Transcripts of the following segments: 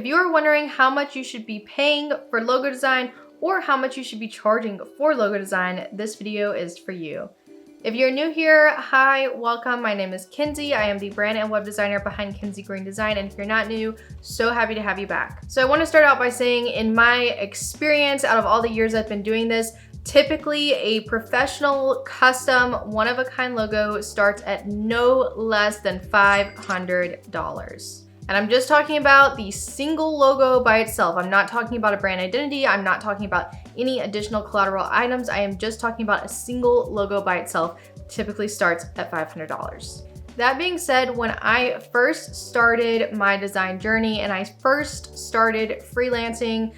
If you are wondering how much you should be paying for logo design or how much you should be charging for logo design, this video is for you. If you're new here, hi, welcome. My name is Kinsey. I am the brand and web designer behind Kinsey Green Design. And if you're not new, so happy to have you back. So I want to start out by saying, in my experience, out of all the years I've been doing this, typically a professional, custom, one-of-a-kind logo starts at no less than $500. And I'm just talking about the single logo by itself. I'm not talking about a brand identity. I'm not talking about any additional collateral items. I am just talking about a single logo by itself. Typically starts at $500. That being said, when I first started my design journey and I first started freelancing,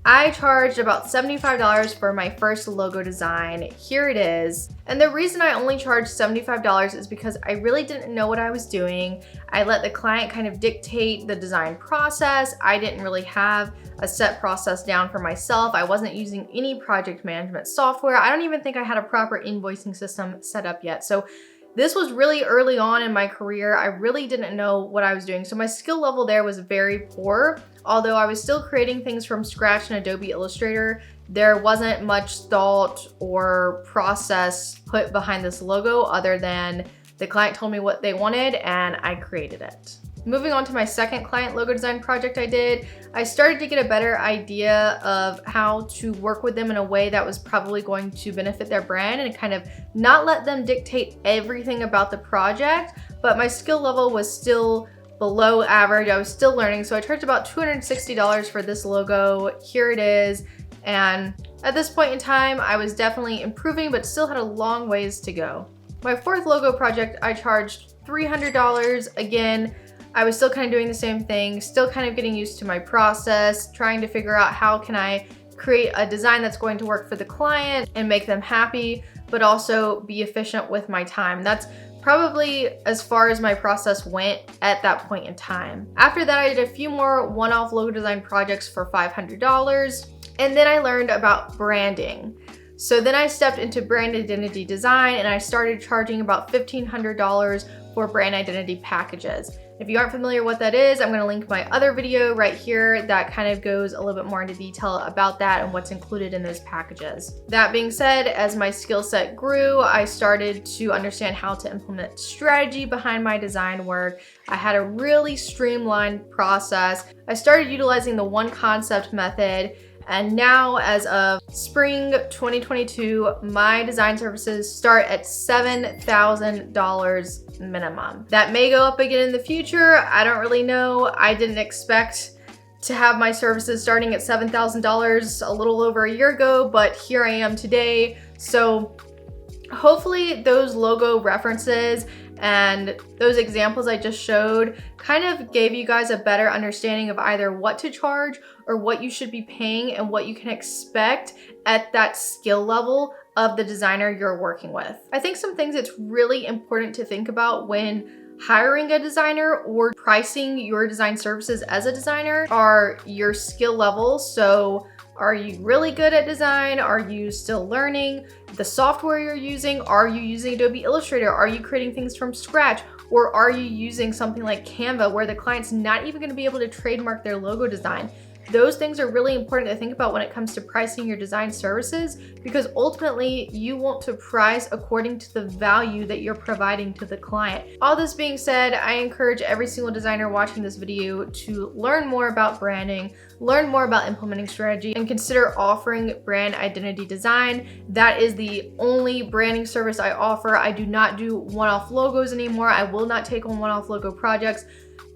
I charged about $75 for my first logo design. Here it is. And the reason I only charged $75 is because I really didn't know what I was doing. I let the client kind of dictate the design process. I didn't really have a set process down for myself. I wasn't using any project management software. I don't even think I had a proper invoicing system set up yet. So this was really early on in my career. I really didn't know what I was doing. So my skill level there was very poor. Although I was still creating things from scratch in Adobe Illustrator, there wasn't much thought or process put behind this logo other than the client told me what they wanted and I created it. Moving on to my second client logo design project I did, I started to get a better idea of how to work with them in a way that was probably going to benefit their brand and kind of not let them dictate everything about the project, but my skill level was still below average. I was still learning, so I charged about $260 for this logo. Here it is. And at this point in time, I was definitely improving, but still had a long ways to go. My fourth logo project, I charged $300. Again, I was still kind of doing the same thing, still kind of getting used to my process, trying to figure out how can I create a design that's going to work for the client and make them happy, but also be efficient with my time. That's probably as far as my process went at that point in time. After that, I did a few more one-off logo design projects for $500, and then I learned about branding. So then I stepped into brand identity design and I started charging about $1,500 for brand identity packages. If you aren't familiar what that is, I'm going to link my other video right here that kind of goes a little bit more into detail about that and what's included in those packages. That being said, as my skill set grew, I started to understand how to implement strategy behind my design work. I had a really streamlined process. I started utilizing the one concept method. And now, as of spring 2022, my design services start at $7,000 minimum. That may go up again in the future. I don't really know. I didn't expect to have my services starting at $7,000 a little over a year ago, but here I am today. So hopefully those logo references and those examples I just showed kind of gave you guys a better understanding of either what to charge or what you should be paying and what you can expect at that skill level of the designer you're working with. I think some things it's really important to think about when hiring a designer or pricing your design services as a designer are your skill levels. So are you really good at design? Are you still learning? The software you're using, are you using Adobe Illustrator? Are you creating things from scratch? Or are you using something like Canva where the client's not even gonna be able to trademark their logo design? Those things are really important to think about when it comes to pricing your design services, because ultimately you want to price according to the value that you're providing to the client. All this being said, I encourage every single designer watching this video to learn more about branding, learn more about implementing strategy, and consider offering brand identity design. That is the only branding service I offer. I do not do one-off logos anymore. I will not take on one-off logo projects,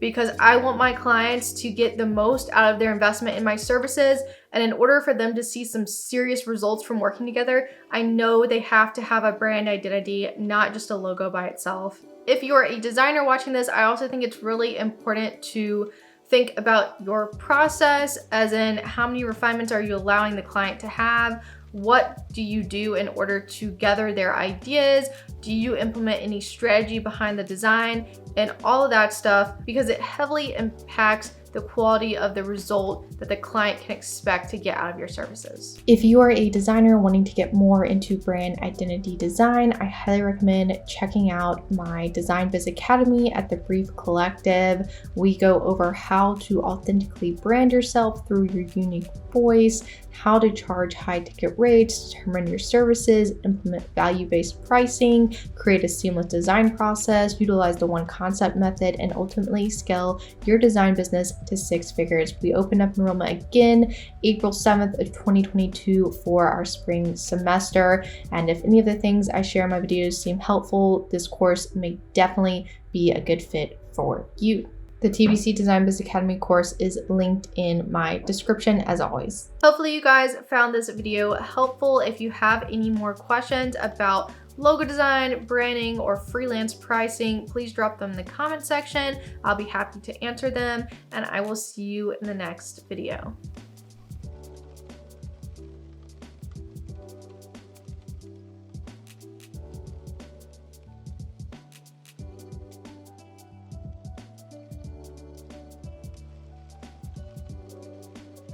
because I want my clients to get the most out of their investment in my services. And in order for them to see some serious results from working together, I know they have to have a brand identity, not just a logo by itself. If you're a designer watching this, I also think it's really important to think about your process, as in how many refinements are you allowing the client to have? What do you do in order to gather their ideas? Do you implement any strategy behind the design and all of that stuff? Because it heavily impacts the quality of the result that the client can expect to get out of your services. If you are a designer wanting to get more into brand identity design, I highly recommend checking out my Design Biz Academy at the Brief Collective. We go over how to authentically brand yourself through your unique voice, how to charge high ticket rates, determine your services, implement value-based pricing, create a seamless design process, utilize the one concept method, and ultimately scale your design business to 6 figures. We open up enrollment again April 7th of 2022 for our spring semester. And if any of the things I share in my videos seem helpful, this course may definitely be a good fit for you. The TBC Design Biz Academy course is linked in my description as always. Hopefully you guys found this video helpful. If you have any more questions about logo design, branding, or freelance pricing, please drop them in the comment section. I'll be happy to answer them, and I will see you in the next video.